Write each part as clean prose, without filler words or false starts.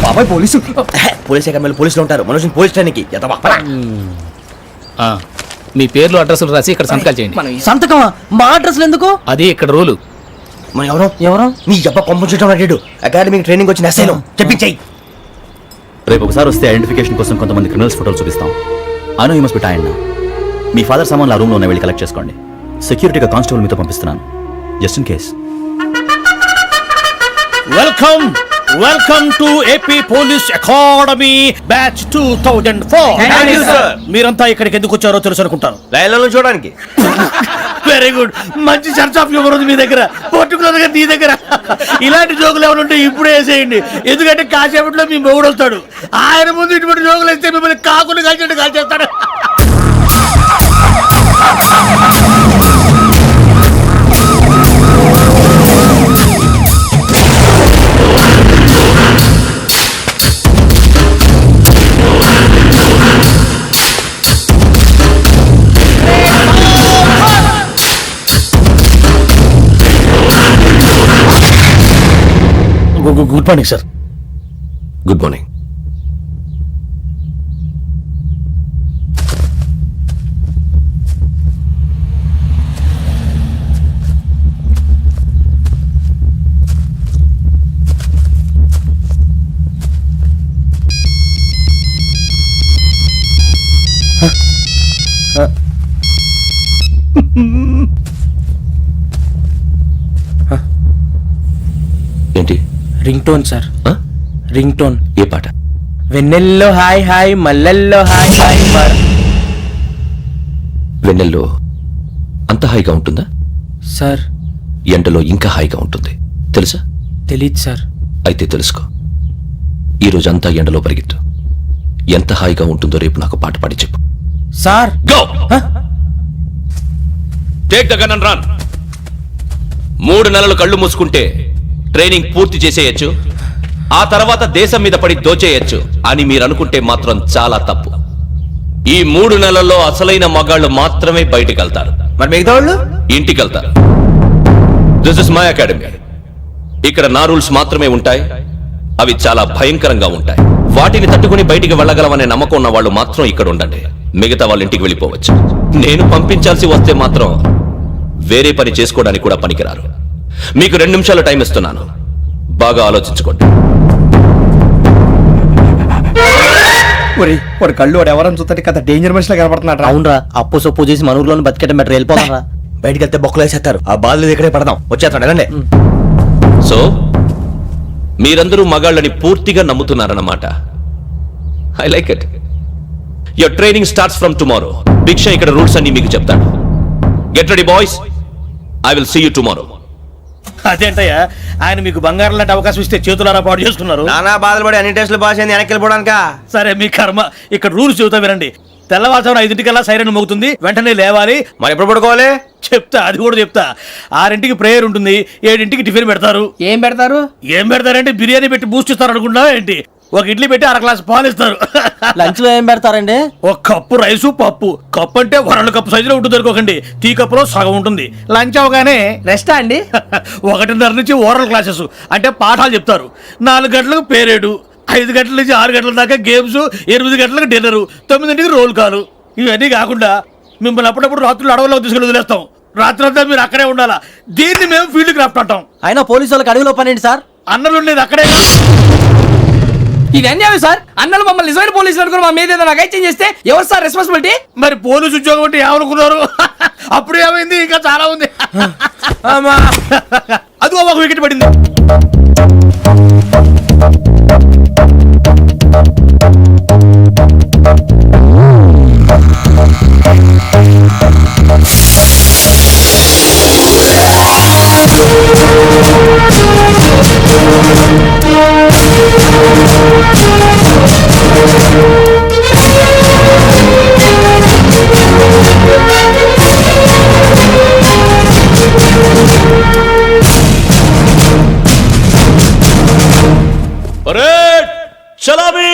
బాబాయ్ police police అకాడమీలో పోలీసులు ఉంటారు. మనుషులు పోలీస్ ట్రైనింగ్కి మీ పేర్లు అడ్రస్లు రాసి ఇక్కడ సంతకాలు చేయండి. సంతకమా? మా అడ్రస్లు ఎందుకు? అది ఇక్కడ రూలు. మనం ఎవరో నీ అబ్బ పంపించడం అడిగాడు. అకాడమిక్ ట్రైనింగ్ వచ్చిన ఎస్ఐలో చెప్పించాయి. రేపు ఒకసారి వస్తే ఐడెంటిఫికేషన్ కోసం కొంతమంది క్రిమినల్స్ ఫోటోలు చూపిస్తాం. I know you must be tired now. Me father సామాన్లు ఆ రూమ్లో ఉన్న వెళ్ళి కలెక్ట్ చేసుకోండి. సెక్యూరిటీగా కానిస్టేబుల్ మీతో పంపిస్తున్నాను, just in case. Welcome to AP police academy batch 2004. మీరంతా ఇక్కడికి ఎందుకు వచ్చారో తెలుసు అనుకుంటాను. రైళ్లను చూడడానికి. Very good. మంచి చర్చ్ ఆఫ్ హ్యూమర్ ఉంది మీ దగ్గర, పర్టికులర్ గా నీ దగ్గర. ఇలాంటి జోకులు ఏమైనా ఉంటే ఇప్పుడే వేసేయండి. ఎందుకంటే కాసేపట్లో మీ మొగుడు వస్తాడు. ఆయన ముందు ఇటువంటి జోకులు వేస్తే మిమ్మల్ని కాకులు కాల్చేట్టు కాల్చేస్తాడు. Good morning sir. Good morning. ఏంటి? Ring tone sir. Ring tone. ఏ పాట? వెన్నెల్లో హాయ్ హాయ్, మల్లెల్లో హాయ్ హాయ్. వెన్నెల్లో అంత హాయిగా ఉంటుందా సార్? ఎండలో ఇంకా హాయిగా ఉంటుంది తెలుసా? తెలీదు సార్. అయితే తెలుసుకో. ఈరోజు అంతా ఎండలో పరిగెత్తు. ఎంత హాయిగా ఉంటుందో రేపు నాకు పాట పాడి చెప్పు. Sir go. Take the gun and run. 3 నెలలు కళ్ళు మూసుకుంటే ట్రైనింగ్ పూర్తి చేసేయచ్చు, ఆ తర్వాత దేశం మీద పడి దోచేయచ్చు అని మీరు అనుకుంటే మాత్రం చాలా తప్పు. ఈ 3 నెలల్లో అసలైన మగాళ్ళు మాత్రమే బయటికి వెళ్తారు. మరి మిగతా వాళ్ళు ఇంటికి వెళ్తారు. This is my academy. ఇక్కడ నా రూల్స్ మాత్రమే ఉంటాయి. అవి చాలా భయంకరంగా ఉంటాయి. వాటిని తట్టుకుని బయటికి వెళ్ళగలమనే నమ్మకం ఉన్న వాళ్ళు మాత్రం ఇక్కడ ఉండండి. మిగతా వాళ్ళు ఇంటికి వెళ్ళిపోవచ్చు. నేను పంపించాల్సి వస్తే మాత్రం వేరే పని చేసుకోవడానికి కూడా పనికిరారు. మీకు 2 నిమిషాలు టైం ఇస్తున్నాను, బాగా ఆలోచించుకోండి. వాడు కళ్ళు వాడు ఎవరని చూస్తే కదా డేంజర్ మనిషిలో కనపడుతున్నాడు. అవునరా, అప్పు సొప్పు చేసి మన ఊర్లో బతికేట బెటర్. వెళ్ళిపోతారా? బయటికి వెళ్తే బొక్కలు వేసేస్తారు. ఆ బాధలు ఇక్కడే పడదాం. వచ్చేస్తాడు వెళ్ళండి. సో మీరందరూ మగాళ్ళని పూర్తిగా నమ్ముతున్నారన్నమాట. I like it. Your training starts from tomorrow. Bhiksha ఇక్కడ రూల్స్ అన్ని మీకు చెప్తాడు. Get ready boys. I will see you tomorrow. అదేంటయ్యా, ఆయన మీకు బంగారం లాంటి అవకాశం ఇస్తే చేతులారా పాటు చేసుకున్నారు. నానా బాధలు పడి అన్ని టెస్టులు పాస్ అయింది, వెనక్కి వెళ్ళిపోవడానికా? సరే మీ కర్మ. ఇక్కడ రూల్స్ చెబుతా వినండి. తెల్లవారుజామున 5 సైరన్ మోగుతుంది, వెంటనే లేవాలి. మరి ఎప్పుడు పడుకోవాలి? చెప్తా, అది కూడా చెప్తా. 6 ప్రేయర్ ఉంటుంది, 7 టిఫిన్ పెడతారు. ఏం పెడతారు? ఏం పెడతారంటే బిర్యానీ పెట్టి బూస్ట్ ఇస్తారు అనుకుంటా ఏంటి? ఒక ఇడ్లీ పెట్టి 1/2 గ్లాస్ పాలు ఇస్తారు. లంచ్ లో ఏం పెడతారండి? ఒక కప్పు రైసు పప్పు. కప్పు అంటే 1/2 కప్పు సైజులో ఉంటుంది అనుకోకండి. టీ కప్పులో సగం ఉంటుంది. లంచ్ అవగానే రెస్టా అండి? 1:30 నుంచి ఓరల్ క్లాసెస్ అంటే పాఠాలు చెప్తారు. 4 గంటలకు పేరేడు, 5 గంటల నుంచి 6 గంటల దాకా గేమ్స్, 8 గంటలకు డిన్నర్, 9ంటికి రోల్ కాలు. ఇవన్నీ కాకుండా మిమ్మల్ని అప్పుడప్పుడు రాత్రులు అడవుల్లో తీసుకెళ్ళి వదిలేస్తాం. రాత్రి అంతా మీరు అక్కడే ఉండాలా. దీన్ని మేము ఫీల్డ్ క్రాఫ్ట్ అంటాం. అయినా పోలీసు వాళ్ళకి అడవిలో పని ఏంటి సార్? అన్నలు ఉండేది అక్కడే. ఇది అన్యాయం సార్. అన్నలు మమ్మల్ని నిజమైన పోలీసులు అనుకుని మా మీద ఏదైనా అగైత్యం చేస్తే ఎవరు సార్ రెస్పాన్సిబిలిటీ? మరి పోలీసు ఉద్యోగం అంటే ఏమనుకున్నారు? అప్పుడు ఏమైంది? ఇంకా చాలా ఉంది. అదిగో ఒక వికెట్ పడింది. చలామీ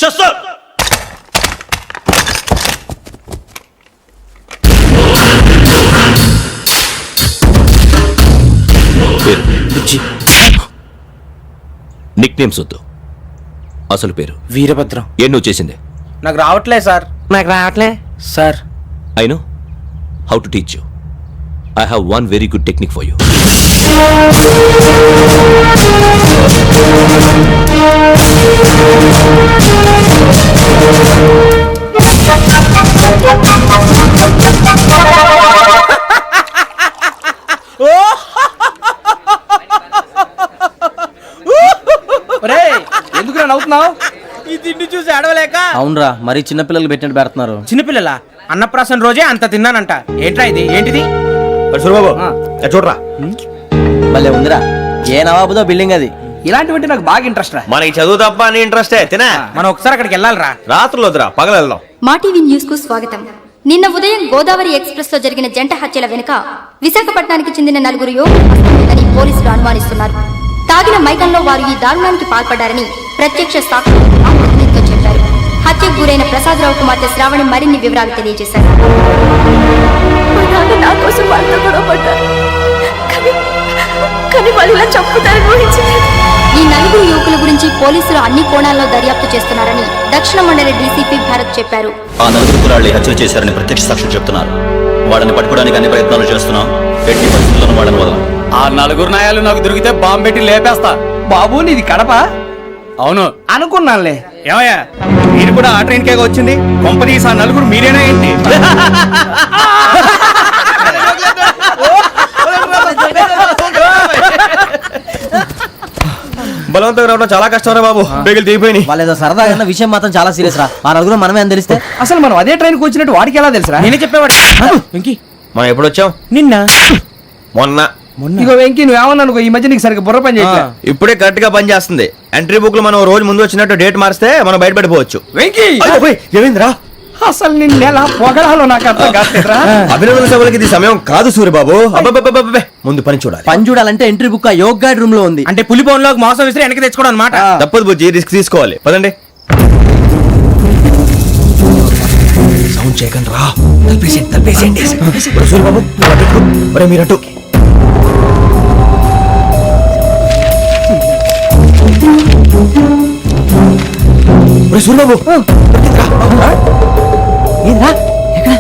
శస్త్ర. నిక్ నేమ్స్ వద్దు, అసలు పేరు వీరభద్రం. ఏం నువ్వు చేసింది? నాకు రావట్లే సార్. నాకు రావట్లే sir. I know how to teach you. I have one very good technique for you. ఎందుకు నవ్వుతున్నావు? ఈ తిండి చూసి అడవలేక. అవునరా, మరీ చిన్నపిల్లలు పెట్టినట్టు పెడుతున్నారు. చిన్నపిల్లల అన్నప్రాసన రోజే అంత తిన్నానంట. ఏంట్రా ఇది? ఏంటిది? సూరిబాబు చూడరా. భలే ఉందిరా. ఏ నవాబుదో బిల్డింగ్ అది. ఇలాంటివంటే నాకు బాగా ఇంట్రెస్ట్ రా. మనకి చదువు తప్ప అని ఇంట్రెస్టే తినా. మనం ఒకసారి అక్కడికి వెళ్ళాలిరా. రాత్రులు వద్దురా, పగలు వెళ్దాం. మా టీవీ న్యూస్ కు స్వాగతం. నిన్న ఉదయం గోదావరి ఎక్స్ప్రెస్ లో జరిగిన జంట హత్యల వెనుక విశాఖపట్నానికి చెందిన 4 యువకులని పోలీసులు అనుమానిస్తున్నారు. తాగిన మైకంలో వారు ఈ దారుణానికి పాల్పడ్డారని ప్రత్యక్ష సాక్షులు మా ప్రతినిధితో చెప్పారు. హత్యకు గురైన ప్రసాదరావు కుమార్తె శ్రావణి మరిన్ని వివరాలు తెలియజేశారు. నా కోసం వాళ్ళతో గొడవ పడ్డారు, కానీ వాళ్ళు ఇలా చంపుతారని ఊహించలేదు. ఈ 4 యువకుల గురించి పోలీసులు అన్ని కోణాల్లో దర్యాప్తు చేస్తున్నారని దక్షిణ మండలి డీసీపీ భరత్ చెప్పారు. ఆ 4 కుర్రాళ్ళు హత్యలు చేశారని ప్రత్యక్ష సాక్షులు చెప్తున్నారు. వాళ్ళని పట్టుకోవడానికి అన్ని ప్రయత్నాలు చేస్తున్నాం. ఎట్టి పరిస్థితుల్లో వాళ్ళని వదలం. ఆ 4 నాయాలు నాకు దొరికితే బాంబు పెట్టి లేపేస్తా. బాబు నీది కడప? అవును అనుకున్నానులే. ఏమయ్యా, మీరు కూడా ఆ ట్రైన్ కేగా వచ్చింది? కంపెనీస్ ఆ 4 మీరేనా ఏంటి? బలవంతంగా రావడం చాలా కష్టం రా బాబు. బేగులు దిగిపోయినాయి. వాళ్ళేదో సరదాగా అన్న విషయం మాత్రం చాలా సీరియస్ రా. ఆ 4 మనమే అని తెలిస్తే అసలు మనం అదే ట్రైన్కి వచ్చినట్టు వాడికి ఎలా తెలుసురా? నేనే చెప్పేవాడు. వెంకీ, మనం ఎప్పుడు వచ్చాం? నిన్న మొన్న. ఇగో వెంకీ, నువ్వేమన్నా అనుకో, ఈ మధ్య నీకు సరిగ్గా బుర్ర పని చేయట్లే. ఇప్పుడే కరెక్ట్ గా పని చేస్తుంది. ఎంట్రీ బుక్ లో మనం రోజు ముందు వచ్చినట్టు డేట్ మారిస్తే మనం బయటపడిపోవచ్చు. వెంకీ, ఏమైందిరా? అసలు నిన్న ఎలా పొగడాలో నాకు అర్థం కాట్లేదురా. అభినందన సభలకి ఇది సమయం కాదు సూరిబాబు. అబ్బబ్బబ్బబ్బబ్బే, ముందు పని చూడాలి. పని చూడాలంటే ఎంట్రీ బుక్ ఆ యోగ్ గైడ్ రూమ్ లో ఉంది. అంటే పులి బోన్లోకి మోసం విసిరి వెనక్కి తెచ్చుకోవడం అనమాట. తప్పదు బుజ్జి, రిస్క్ తీసుకోవాలి. పదండి. సౌండ్ చేయకండి రా. తలపేసేయండి. సూరిబాబు మీరటు. సూరిబాబు ఏంద్రా ఎక్కడ?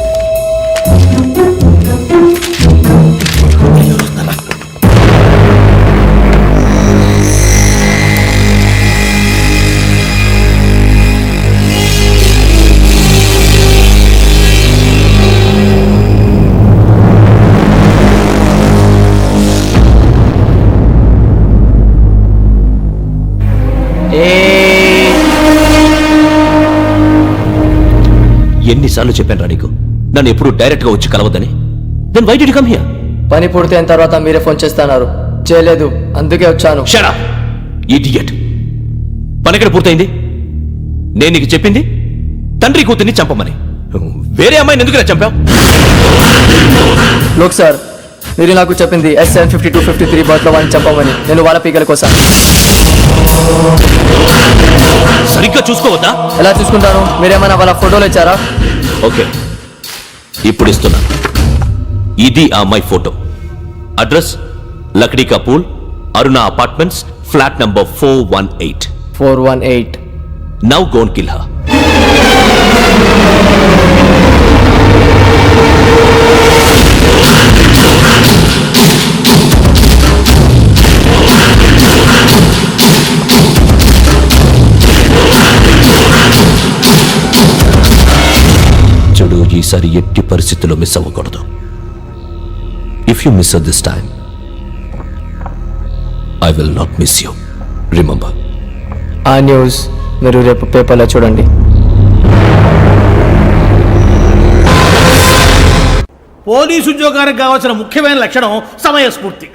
ఎన్నిసార్లు చెప్పాను రా నీకు, నన్ను ఎప్పుడు డైరెక్ట్ గా వచ్చి కలవద్దని? Then why did you come here? పని పూర్తయిన తర్వాత మీరే ఫోన్ చేస్తున్నారు. చేయలేదు, అందుకే వచ్చాను. Shut up idiot. పని ఎక్కడ పూర్తయింది? నేను నీకు చెప్పింది తండ్రి కూతుర్ని చంపమని. వేరే అమ్మాయిని ఎందుకు చంపావు? లోక్ సార్, మీరు నాకు చెప్పింది SN 5253 బర్త్ లో వాళ్ళని చంపమని. నేను వాళ్ళ పీకల కోసం. సరిగ్గా చూసుకోవద్దా? ఎలా చూసుకుంటాను? మీరేమైనా వాళ్ళ ఫోటోలు ఇచ్చారా? ఓకే, ఇప్పుడు ఇస్తున్నా. ఇది ఆ అమ్మాయి photo. Address Lakdi కపూల్, Aruna apartments, flat number 418. 418. Now go and kill her. ఈసారి ఎట్టి పరిస్థితుల్లో మిస్ అవ్వకూడదు. If you miss this time I will not miss you. Remember. ఆ న్యూస్ మీరు రేపు పేపర్లో చూడండి. పోలీసు ఉద్యోగానికి కావాల్సిన ముఖ్యమైన లక్షణం సమయస్ఫూర్తి.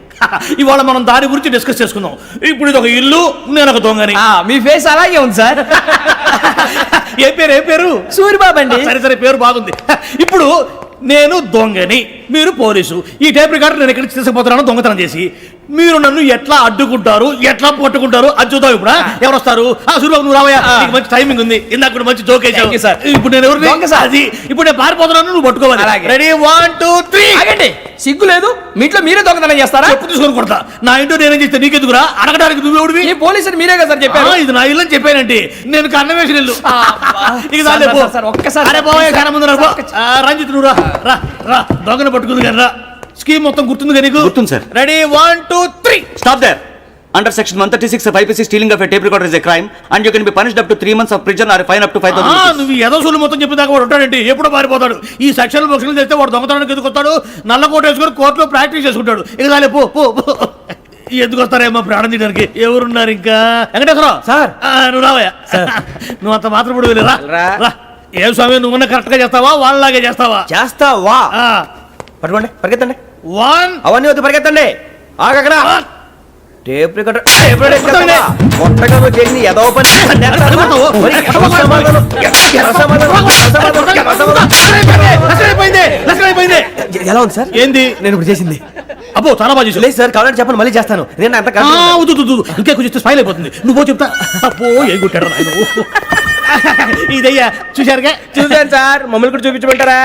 ఇవాళ మనం దాని గురించి డిస్కస్ చేసుకుందాం. ఇప్పుడు ఇది ఒక ఇల్లు, నేను ఒక దొంగని. మీ ఫేస్ అలాగే ఉంది సార్. ఏ పేరు? సూరిబాబు అండి. సరే పేరు బాగుంది. ఇప్పుడు నేను దొంగని, మీరు పోలీసు. ఈ టైప్ రికార్డు నేను ఎక్కడికి తీసుకుపోతున్నాను దొంగతనం చేసి. మీరు నన్ను ఎట్లా అడ్డుకుంటారు ఎట్లా పట్టుకుంటారు అది చూద్దాం ఇప్పుడు ఎవరు వస్తారు సూర్యబాబు నువ్వు రావయ్యా నీకు మంచి టైమింగ్ ఉంది ఇందాక కూడా మంచి జోక్ Thank you, sir. ఇప్పుడు నేను దొంగ, ఎవరు sir. అది ఇప్పుడు నేను పారిపోతున్నాను నువ్వు పట్టుకోవాలి అలాగే. రెడీ 1 2 3 ఆగండి, సిగ్గు లేదు మీ ఇంట్లో మీరే దొంగతనం చేస్తారా? చెప్పు తీసుకొని కొడతా నా ఇంట్లో నేనేం చేస్తే నీకెందుకురా అడగడానికి నువ్వెవడివి ఈ పోలీసులు మీరే కదా సార్ చెప్పారు. ఇది నా ఇల్లు అని చెప్పానంటే నేను కన్న వేసిన ఇల్లు ఇక సార్, చాలే పో. సార్, సార్, ఒక్కసారి అరే పోయే చాలా ముందు రా, పో. రంజిత్ నువ్వు రా రా రా దొంగను పట్టుకుంది కానీ రా స్కీమ్ మొత్తం గుర్తుంది కదా నీకు గుర్తుంది, sir. Ready 1 2 3 Stop there. Under section 136 of IPC, stealing of a tape recorder is a crime, and you can be punished up to 3 months of prison or a fine up to 5,000 rupees. నువ్వు ఏదో సొల్లు మొత్తం చెప్పిన దాకా వాడు ఉంటాడండి ఎప్పుడు పారిపోతాడు ఈ సెక్షన్ బొక్షన్లు చేస్తే వాడు దొంగతనానికి ఎదుకొస్తాడు నల్ల కోట వేసుకొని కోర్టులో ప్రాక్టీస్ చేసుకుంటాడు ఇక చాలే పో పో పో. ఎందుకు వస్తారేమో ప్రాణం తీయడానికి ఎవరున్నారు ఇంకా వెంకటేశ్వరరావు సార్. నువ్వు రావయ్యా నువ్వు అంత మాత్రం ఇప్పుడు వెళ్ళి రా రా ఏ స్వామి నువ్వు కరెక్ట్ గా చేస్తావా వాళ్ళలాగే చేస్తావా చేస్తావా పట్టుకోండి పరిగెత్తండి 1 అవన్నీ వద్దు పరిగెత్తండి ఆగక్కడ టేప్ రికార్డర్ కొత్తగా నువ్వు చేసింది ఏదో పని ఎలా ఉంది సార్ ఏంది నేను ఇప్పుడు చేసింది అబ్బో చాలా బాగా చేసావు లేదు సార్ కావాలంటే చెప్పండి మళ్ళీ చేస్తాను నేను అంత ఇంకే కొంచెం స్మైల్ అయిపోతుంది నువ్వు చెప్తా అబ్బో ఏం కొట్టాడు నాయన ఇదయ్యా చూశారుగా చూసాను సార్ మమ్మల్ని కూడా చూపించమంటారా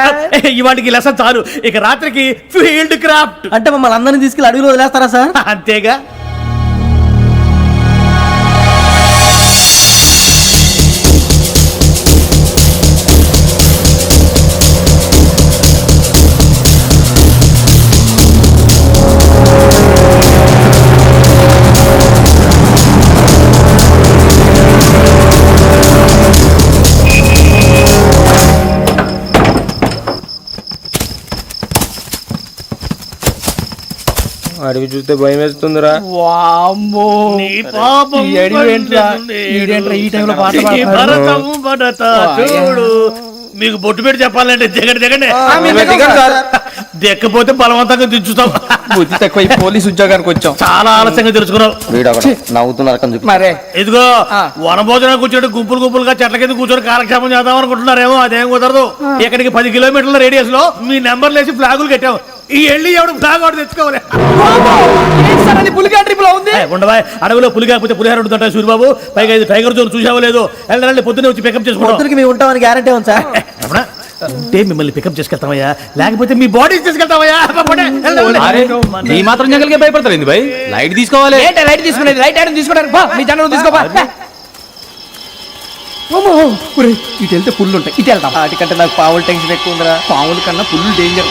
ఇవాటికి లెసన్ చాలు ఇక రాత్రికి ఫీల్డ్ క్రాఫ్ట్ అంటే మమ్మల్ని అందరినీ తీసుకెళ్ళి అడుగులు వదిలేస్తారా సార్ అంతేగా అడిగి చూస్తే భయం వేస్తుందిరా నీ పాపం ఈ అడవి ఏంట్రా? ఈడేంట్రా ఈ టైంలో పాట పాడుతున్నాడు? భరతము భరత చూడు మీకు బొట్టు పెట్టి చెప్పాలంటే దిగండి దిగండి దిక్కపోతే బలవంతంగా దించుతాం బుద్ధి తక్కువ ఈ పోలీస్ ఉద్యోగానికి వచ్చాం. చాలా ఆలస్యంగా తెలుసుకున్నావు నవ్వుతున్నారు మరే ఇదిగో వనభోజనం కూర్చొని గుంపులు గుంపులుగా చెట్ల కింద కూర్చొని కాలక్షేపం చేద్దాం అనుకుంటున్నారేమో అదేం కుదరదు ఇక్కడికి 10 కిలోమీటర్ల రేడియస్ లో మీ నెంబర్లు వేసి ఫ్లాగులు కట్టాము ఈ ఎల్లి ఎవడు ఫ్లాగ్ ఒకటి తెచ్చుకోవాలి పులిగా ట్రిప్ లో ఉంది. ఉండవా అడవిలో పులి కాకపోతే పులిహార ఉంటుంటా సూర్యబాబు పైగా ఇది టైగర్ జోన్ చూసావో లేదో వెళ్ళాలి పొద్దున్నే వచ్చి పికప్ చేసుకుంటాం మేము ఉంటామని గ్యారంటీ ఉంది సార్ అంటే మిమ్మల్ని పికప్ చేసుకెళ్తామయ్యా లేకపోతే మీ బాడీ తీసుకెళ్తామయ్యా ఈ మాత్రం జంగల్కే భయపడతారు భయ్ లైట్ తీసుకోవాలి ఏంటి లైట్ తీసుకునేది లైట్ ఆడని తీసుకుంటారు మీ జనం తీసుకోపా ఇటు వెళ్తే పుల్లు ఉంటాయి ఇటు వెళ్తాం వాటికంటే నాకు పావులు టెన్షన్ ఎక్కువ ఉందిరా పాముల కన్నా పుల్లు డేంజర్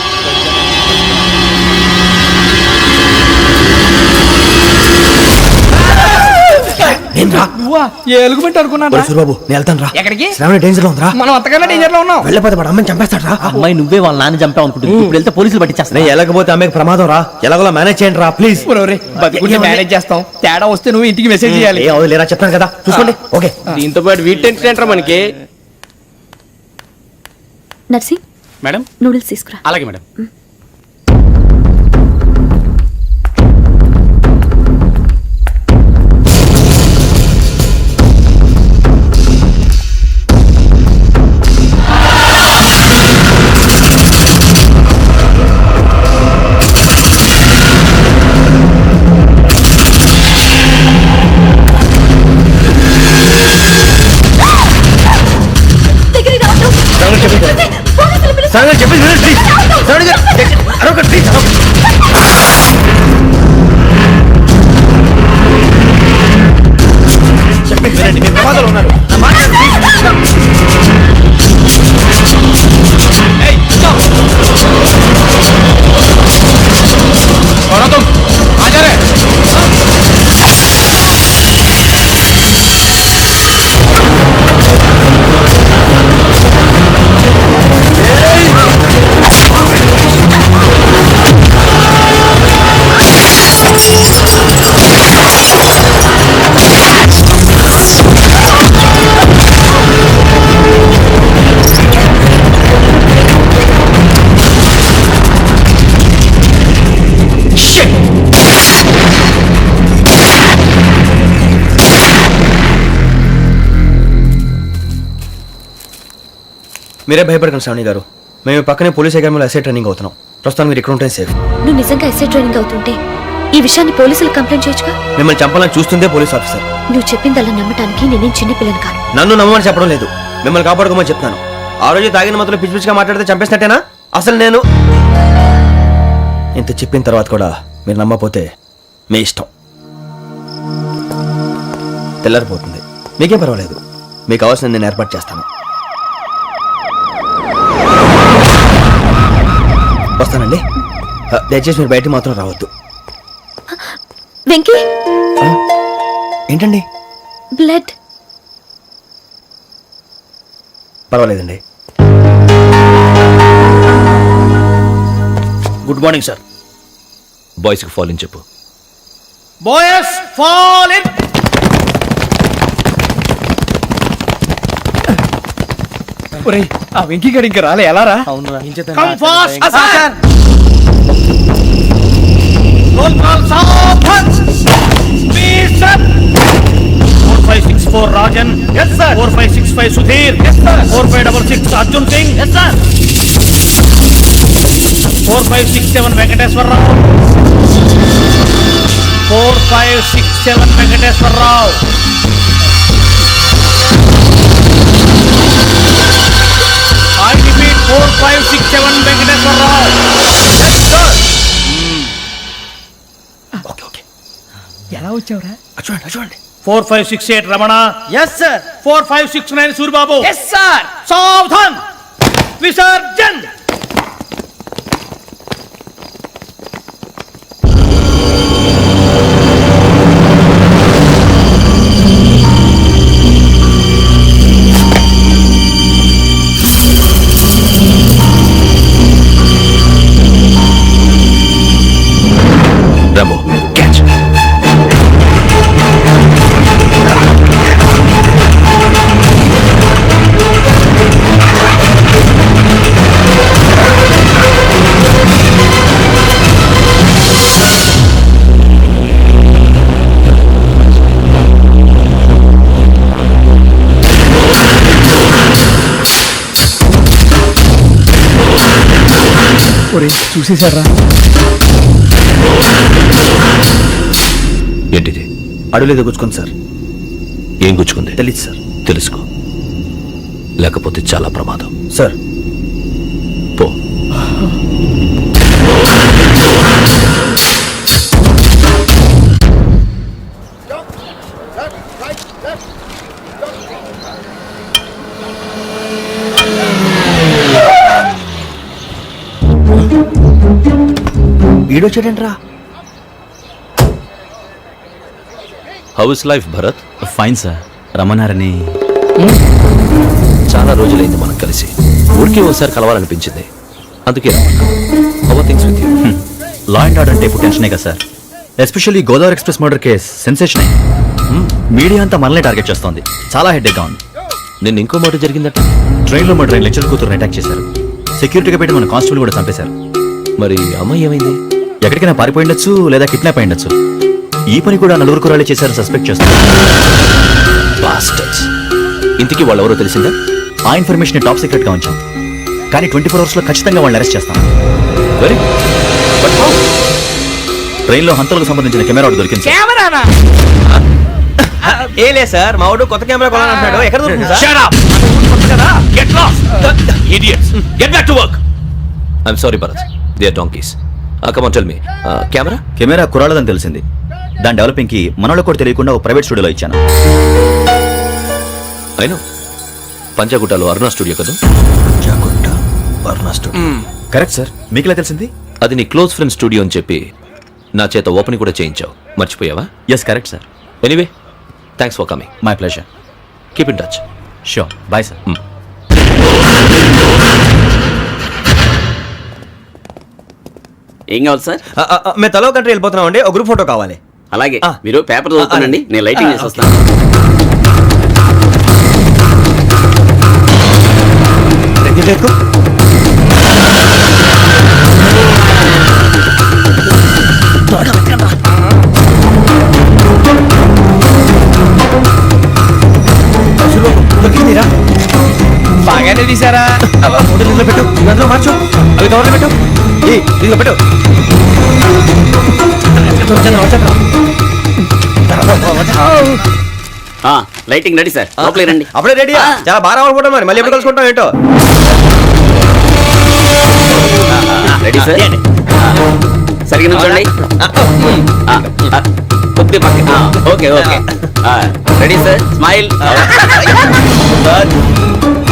నువ్వా ఏ ఎలుగుబెట్టి అనుకున్నాను సూర్యబాబు నేను వెళ్తాను రా ఎక్కడికి శ్రావణ డేంజర్ లో ఉందిరా మనం అంతకన్నా డేంజర్ లో ఉన్నాం వెళ్ళపోతే వాడు అమ్మని చంపేస్తాడు రా అమ్మాయి నువ్వే వాళ్ళ నాన్న చంపావు అనుకుంటుంది ఇప్పుడు వెళ్తే పోలీసులు పట్టించేస్తా నేను వెళ్ళకపోతే అమ్మకి ప్రమాదం రా ఎలాగోలా మేనేజ్ చేయండి రా ప్లీజ్ బతికుంటే మేనేజ్ చేస్తాం తేడా వస్తే నువ్వు ఇంటికి మెసేజ్ చేయాలి ఏ అవును లేరా చెప్తాను కదా చూసుకోండి ఓకే దీంతో పాటు వీటి టెన్షన్ ఏంట్రా మనకి నర్సి మేడం నూడిల్స్ తీసుకురా అలాగే మేడం మీరే భయపడకండి శ్రావణి గారు మేము పక్కనే పోలీస్ అకాడమీలో ఎస్ఐ ట్రైనింగ్ అవుతున్నాం ప్రస్తుతం మీరు ఇక్కడ ఉంటే సేఫ్ నువ్వు నిజంగా ఎస్ఐ ట్రైనింగ్ అవుతుంటే ఈ విషయాన్ని పోలీసులకు కంప్లైంట్ చేయొచ్చుగా. మిమ్మల్ని చంపాలని చూస్తుందే పోలీస్ ఆఫీసర్. నువ్వు చెప్పిందల్లా నమ్మటానికి నేనేం చిన్నపిల్లని కాను. నన్ను నమ్మమని చెప్పడం లేదు, మిమ్మల్ని కాపాడుకోమని చెప్తాను. ఆ రోజు తాగిన మొదలు పిచ్చి పిచ్చిగా మాట్లాడితే చంపేసినట్టేనా? అసలు నేను ఇంత చెప్పిన తర్వాత కూడా మీరు నమ్మపోతే మీ ఇష్టం. తెల్లారిపోతుంది, మీకేం పర్వాలేదు. మీకు అవసరం నేను ఏర్పాటు చేస్తాను. వస్తానండి. దయచేసి మీరు బయట మాత్రం రావద్దు. వెంకీ, ఏంటండి? బ్లడ్. పర్వాలేదండి. Good morning sir. బాయ్స్ కి ఫాలో చెప్పు. Boys fall in. ఒరేయ్, ఆ వెంకీ గడి ఇంకా రాలే, ఎలా రా? Come fast sir. Roll call savdhan. Speed sir. 4564 Rajan. yes sir. 4565 Sudheer. yes sir. 4566 Arjun Singh. yes sir. 4567 Venkateswararao. 4567 Venkateswararao. I repeat 4567 Venkateswararao. yes sir. Okay okay, ఎలా వచ్చావురా? చూడండి చూడండి. 4568 Ramana. Yes sir. 4569 Suribabu. Yes sir. Savdhan. Visarjan. Rambo, catch. ఒరేయ్, చూసేశారా? ఏంటిది? అడుగులేదు గుచ్చుకుంది సార్. ఏం గుచ్చుకుంది? తెలీదు సార్. తెలుసుకో, లేకపోతే చాలా ప్రమాదం. సార్ పో. ఈడొచ్చాడంట్రా. How is life Bharat? Fine sir. రమ్మన్నారని. చాలా రోజులైంది మనం కలిసి. ఊరికే ఒకసారి కలవాలనిపించింది, అందుకే how things with you? Law and order అంటే ఇప్పుడు టెన్షనే కదా sir. Especially Godavari express murder case sensation. Media అంతా మనల్ని టార్గెట్ చేస్తోంది. చాలా హెడ్ఏక్గా ఉంది. నిన్న ఇంకో మాట జరిగిందట. ట్రైన్లో మా ట్రైన్ లెక్చర్ కూతురుని అటాక్ చేశారు. సెక్యూరిటీగా పెట్టి మన కానిస్టేబుల్ కూడా చంపేశారు. మరి అమ్మాయి ఏమైంది? ఎక్కడికైనా పారిపోయి ఉండొచ్చు, లేదా కిడ్నాప్ అయి ఉండొచ్చు. ఈ పని కూడా నలుగురు కుర్రాళ్ళే చేశారు సస్పెక్ట్ చేస్తారు. బాస్టర్స్. ఇంతకీ వాళ్ళు ఎవరో తెలిసిందా? ఆ ఇన్ఫర్మేషన్ టాప్ సీక్రెట్ గా ఉంచాం, కానీ 24 hours లో ఖచ్చితంగా వాళ్ళని అరెస్ట్ చేస్తాం. వెరీ ట్రైన్లో హంతలకు సంబంధించిన కెమెరా ఒకటి దొరికింది సార్. కెమెరానా? ఏలే సార్, మా వాడు కొత్త కెమెరా కొనాలంటున్నాడు. ఎక్కడ దొరుకుతుంది sir? Shut up! Get lost! Idiots! Get back to work! I'm sorry, Bharat. They are donkeys. Come on, tell me. Camera? Camera కుర్రాళ్ళదని తెలిసింది. దాని డెవలపింగ్ కి మనలో కూడా తెలియకుండా ఒక ప్రైవేట్ స్టూడియోలో ఇచ్చాను. I know. పంజాగుట్టలో అరుణ స్టూడియో కదా? జాగుట్ట వర్ణ స్టూడియో. Correct sir. మీకు ఎలా తెలిసింది? అది నీ క్లోజ్ ఫ్రెండ్ స్టూడియో అని చెప్పి నా చేత ఓపెనింగ్ కూడా చేయించావు. మర్చిపోయావా? Yes correct sir. Anyway, thanks for coming. My pleasure. Keep in touch. Sure. Bye sir. ఏం కావాలి సార్? మేము తలో కంట్రీ వెళ్ళిపోతున్నాం అండి. ఒక గ్రూప్ ఫోటో కావాలి. అలాగే, ఆ. మీరు పేపర్ చదువుతానండి, నేను లైటింగ్ చేసి వస్తాను. ఎక్కు. దొరికిందిరా. బాగానే తీసారా? ఫోటో ఇందులో పెట్టు, అందులో మార్చు, అవి కవర్లో పెట్టు. దీనిలో పెట్టు. లైటింగ్ రెడీ సార్ లోపలికి రండి అప్పుడే రెడీయా చాలా బాగా రావాలనుకుంటాం మరి మళ్ళీ ఎప్పుడు కలుసుకుంటాం ఏంటో రెడీ సార్ సరిగ్గా నుంచోండి కొద్ది పక్క okay okay ready sir smile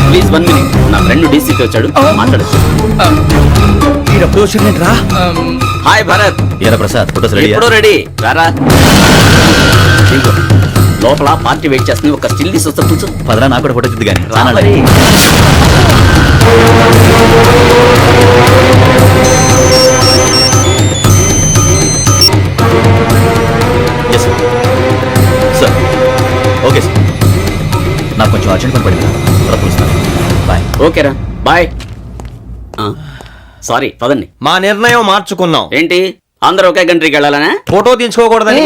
please 1 minute నా ఫ్రెండ్ డీసీకి వచ్చాడు మాట్లాడచ్చు హాయ్ భరత్ ఏరా ప్రసాద్ ఫోటోస్ రెడీ ఎప్పుడో రెడీ రారా ఇదిగో, లోపల పార్టీ వెయిట్ చేస్తుంది ఒక స్టిల్ తీసి వస్తా కూర్చో పదరా నాకు కూడా ఫోటో చూద్దు కానీ రా మరి. సార్ ఓకే సార్ నాకు కొంచెం అర్జెంట్ పని పడింది తర్వాత పిలుస్తాను బాయ్ ఓకేరా బాయ్ సారీ పదండి మా నిర్ణయం మార్చుకున్నాం ఏంటి అందరూ ఒకే కంట్రీకి వెళ్ళాలనే ఫోటో తీసుకోకూడదని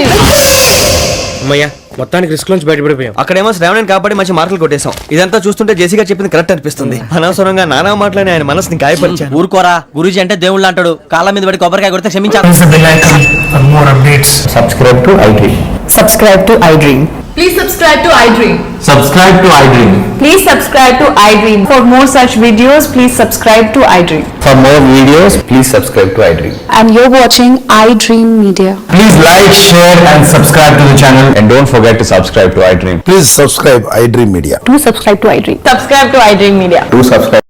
అమ్మయ్యా మొత్తానికి రిస్క్ నుంచి బయటపడిపోయాం. అక్కడేమో శ్రావణిని కాబట్టి మంచి మార్కులు కొట్టేశాం. ఇదంతా చూస్తుంటే జేసీగా చెప్పింది కరెక్ట్ అనిపిస్తుంది. అనవసరంగా నానా మాటలని ఆయన మనసుని గాయపరిచాను. ఊరుకోరా గురూజీ అంటే దేవుళ్ళు అంటాడు. కాళ్ళ మీద పడి కొబ్బరికాయ కొడితే క్షమించాలి. Subscribe to iDream. Subscribe to iDream. Please subscribe to iDream. Subscribe to iDream. Please subscribe to iDream. For more such videos, please subscribe to iDream. For more videos, please subscribe to iDream. And you're watching iDream Media. Please like, share and subscribe to the channel. And don't forget to subscribe to iDream. Please subscribe iDream Media. Do subscribe to iDream. Subscribe to iDream Media. Do subscribe.